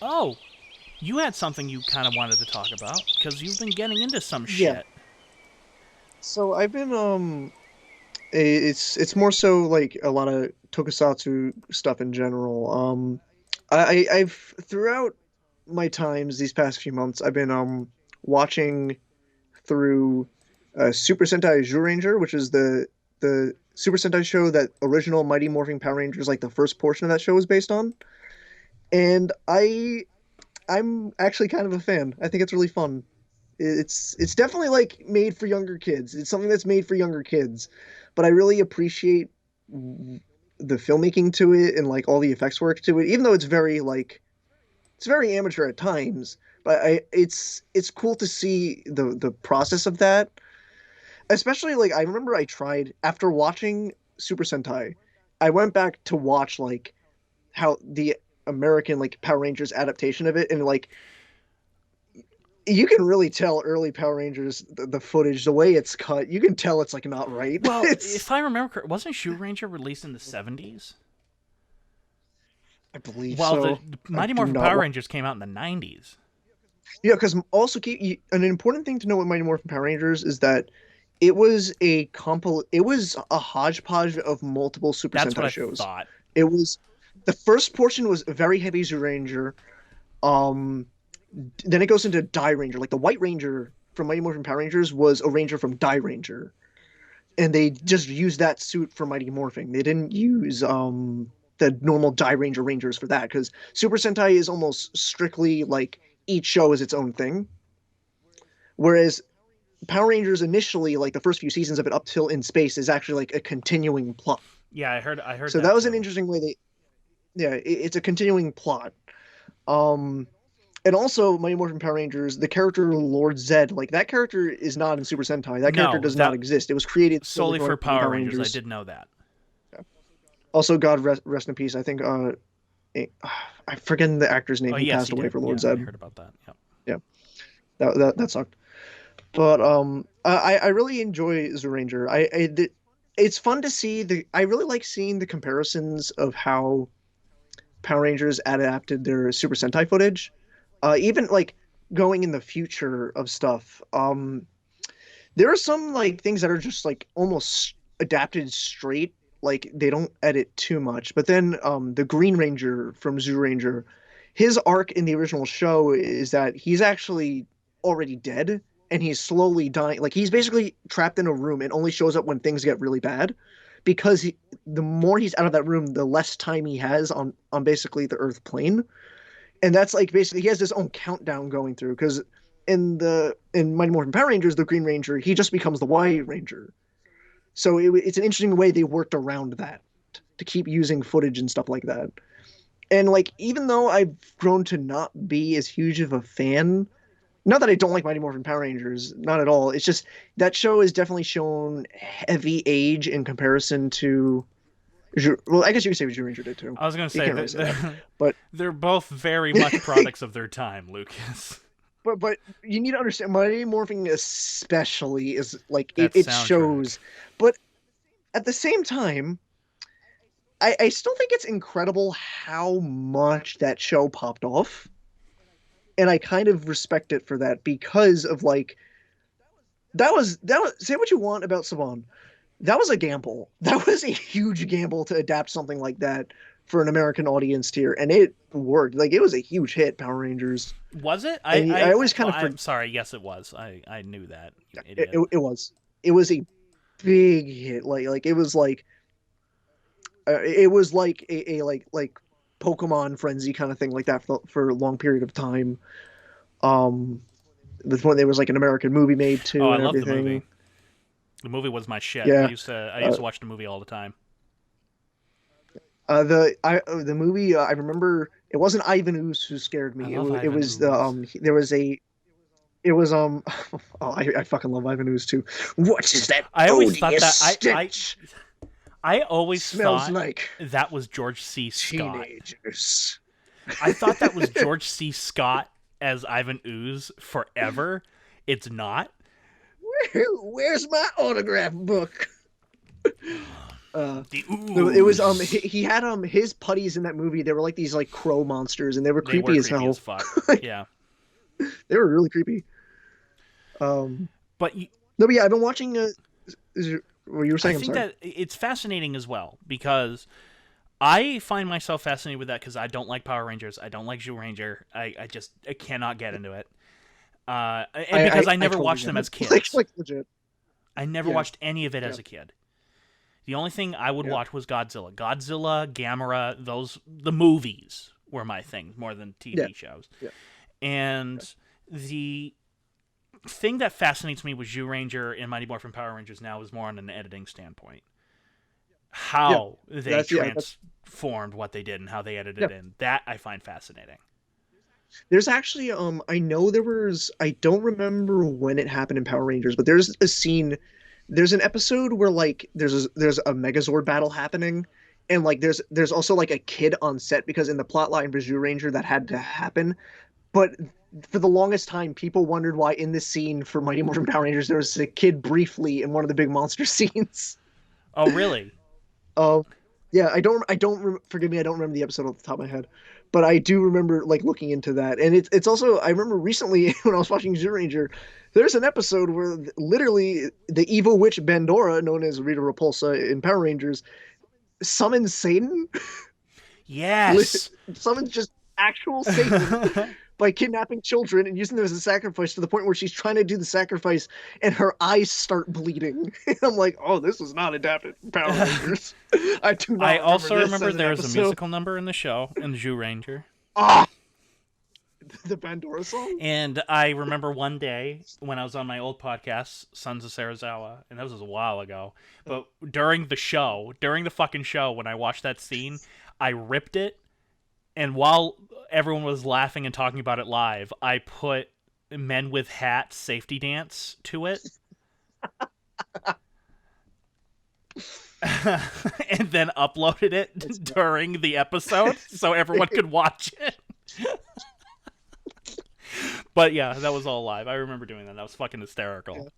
Oh, you had something you kind of wanted to talk about because you've been getting into some Yeah. shit. So I've been it's more so like a lot of tokusatsu stuff in general. I've throughout my times these past few months I've been watching through Super Sentai Zyuranger, which is the Super Sentai show that original Mighty Morphin Power Rangers, like the first portion of that show, was based on. And I'm actually kind of a fan. I think it's really fun. It's definitely like made for younger kids. It's something that's made for younger kids, but I really appreciate the filmmaking to it and like all the effects work to it, even though it's very amateur at times. But it's cool to see the process of that. Especially like I remember I tried after watching Super Sentai, I went back to watch like how the American like Power Rangers adaptation of it, and like you can really tell early Power Rangers the footage, the way it's cut. You can tell it's like not right. Well, It's if I remember correctly, wasn't Zyuranger released in the 70s? I believe While the so. I Mighty do Morphin not Power want. Rangers came out in the 90s. Yeah, because also an important thing to know with Mighty Morphin Power Rangers is that it was a hodgepodge of multiple Super That's what Sentai I shows. thought. It was the first portion was very heavy Zyuranger. Um, then it goes into Die Ranger. Like the White Ranger from Mighty Morphin Power Rangers was a ranger from Die Ranger, and they just used that suit for Mighty Morphing. They didn't use the normal Die Ranger Rangers for that because Super Sentai is almost strictly like each show is its own thing. Whereas Power Rangers initially, like the first few seasons of it up till in space, is actually like a continuing plot. Yeah, I heard So that that was an too. interesting way yeah, it's a continuing plot. Um, and also Mighty Morphin Power Rangers, the character Lord Zed, like that character is not in Super Sentai. That character No, does not that exist. It was created solely solely for for Mighty Morphin Power Power Rangers. I Rangers. did know that. Yeah. Also, God rest in peace. I think eh, I forget the actor's name Oh who yes, passed he away did. for Lord Yeah, I Zed. heard about that. Yep. Yeah, that sucked. But I really enjoy Zoolanger. It's fun to see I really like seeing the comparisons of how Power Rangers adapted their Super Sentai footage. Even like going in the future of stuff. There are some like things that are just like almost adapted straight. Like they don't edit too much. But then the Green Ranger from Zyuranger, his arc in the original show is that he's actually already dead and he's slowly dying. Like he's basically trapped in a room and only shows up when things get really bad because the more he's out of that room, the less time he has on basically the Earth plane. And that's like basically he has his own countdown going through because in Mighty Morphin Power Rangers, the Green Ranger, he just becomes the White Ranger. So it's an interesting way they worked around that to keep using footage and stuff like that. And like even though I've grown to not be as huge of a fan, not that I don't like Mighty Morphin Power Rangers, not at all. It's just that show is definitely shown heavy age in comparison to. Well, I guess you could say what Ranger did too. I was gonna You say can't really that say that, but they're both very much products of their time, Lucas. but you need to understand Mighty Morphin especially is like That it soundtrack. shows, but at the same time, I still think it's incredible how much that show popped off, and I kind of respect it for that because of like that was say what you want about Saban, that was a gamble. That was a huge gamble to adapt something like that for an American audience tier, and it worked. Like it was a huge hit, Power Rangers, Was it? and I always kind of I'm sorry. Yes, it was. I knew that. You it, idiot. it, it was a big hit. Like it was like a like Pokemon frenzy kind of thing like that for a long period of time. Um, when there was like an American movie made Oh, too I and love the movie. everything. The movie was my shit. Yeah. I used Uh, to watch the movie all the time. the movie I remember it wasn't Ivan Ooze who scared I me. love It Ivan was the Ooze. there was a it was oh I fucking love Ivan Ooze too. What is that I always thought odious that stench? I always Smells thought like that was George C. Scott. teenagers. I thought that was George C. Scott as Ivan Ooze forever. It's not. Where's my autograph book? The It was ooze. he had his putties in that movie. They were like these like crow monsters, and they were They were creepy as creepy as hell. fuck. Yeah. They were really creepy. Um, But no, but yeah, I've been watching. What you were I saying? I'm think sorry. that it's fascinating as well because I find myself fascinated with that because I don't like Power Rangers. I don't like Zyuranger. I cannot get into it. And because I I never totally watched get them it. as kids. Like legit. I never Yeah, watched any of it yeah, as a kid. The only thing I would yeah, watch was Godzilla. Godzilla, Gamera, the movies were my thing more than yeah, TV shows. yeah. And the thing that fascinates me with Zyuranger and Mighty Morphin Power Rangers now is more on an editing standpoint. Yeah. How they That's transformed what they did and how they edited yeah. it in. That I find fascinating. There's actually I know there was I don't remember when it happened in Power Rangers, but there's a scene there's an episode where like there's a Megazord battle happening, and like there's also like a kid on set because in the plot line for Ranger that had to happen. But for the longest time, people wondered why in this scene for Mighty Morphin Power Rangers there was a kid briefly in one of the big monster scenes. Oh, really? Um, yeah, forgive me, I don't remember the episode off the top of my head, but I do remember like looking into that, and it's also I remember recently when I was watching Zyuranger, there's an episode where literally the evil witch Bandora, known as Rita Repulsa in Power Rangers, summons Satan, Yes. summons just actual Satan by kidnapping children and using them as a sacrifice to the point where she's trying to do the sacrifice and her eyes start bleeding. And I'm like, oh, this was not adapted from Power Rangers. I do I not remember also this remember as an there was a episode. musical number in the show in Zyuranger. Ah, the Pandora song? And I remember one day when I was on my old podcast, Sons of Sarazawa, and that was a while ago. But during the fucking show, when I watched that scene, I ripped it. And while everyone was laughing and talking about it live, I put Men with Hats safety dance to it. And then uploaded it That's during the episode so everyone could watch it. But yeah, that was all live. I remember doing that. That was fucking hysterical.